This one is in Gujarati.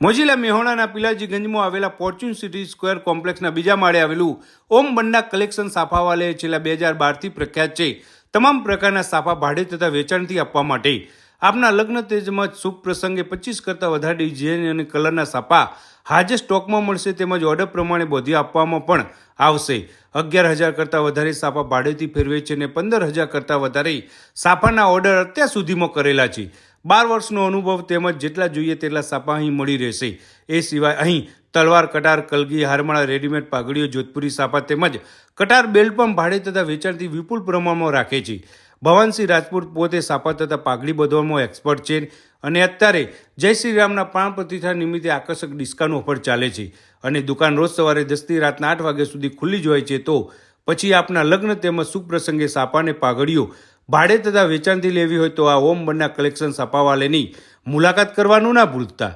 મોજીલા મેહોણાના પિલાજીગંજમાં આવેલા ફોર્ચ્યુન સિટી સ્ક્વેર કોમ્પ્લેક્સના બીજા માળે આવેલું ઓમ બંડા કલેક્શન સાફાવાલે છેલ્લા 2012થી પ્રખ્યાત છે. તમામ પ્રકારના સાફા ભાડે તથા વેચાણથી આપવા માટે આપના લગ્ન તેમજ શુભ પ્રસંગે 25 કરતાં વધારે ડિઝાઇન અને કલરના સાફા હાજર સ્ટોકમાં મળશે. તેમજ ઓર્ડર પ્રમાણે બોધી આપવામાં પણ આવશે. 11,000 કરતાં વધારે સાફા ભાડેથી ફેરવે છે અને 15,000 કરતાં વધારે સાફાના ઓર્ડર અત્યાર સુધીમાં કરેલા છે. 12 વર્ષનો અનુભવ તેમજ જેટલા જોઈએ તેટલા સાપા અહીં મળી રહેશે. એ સિવાય અહીં તલવાર, કટાર, કલગી, હારમાળા, રેડીમેડ પાઘડીઓ, જોધપુરી સાપા તેમજ કટાર બેલ્ટ પણ ભાડે તથા વેચાણથી વિપુલ પ્રમાણમાં રાખે છે. ભવાનસિંહ રાજપૂત પોતે સાપા તથા પાઘડી બાંધવામાં એક્સપર્ટ છે અને અત્યારે જય શ્રી રામના પ્રાણ પ્રતિષ્ઠા નિમિત્તે આકર્ષક ડિસ્કાઉન્ટ ઓફર ચાલે છે અને દુકાન રોજ સવારે 10થી રાતના 8 વાગ્યા સુધી ખુલ્લી જ હોય છે. તો પછી આપના લગ્ન તેમજ શુભ પ્રસંગે સાપા અને પાઘડીઓ ભાડે તથા વેચાણથી લેવી હોય તો આ ઓમ બંડા કલેક્શન સાપાવાલેની મુલાકાત કરવાનું ના ભૂલતા.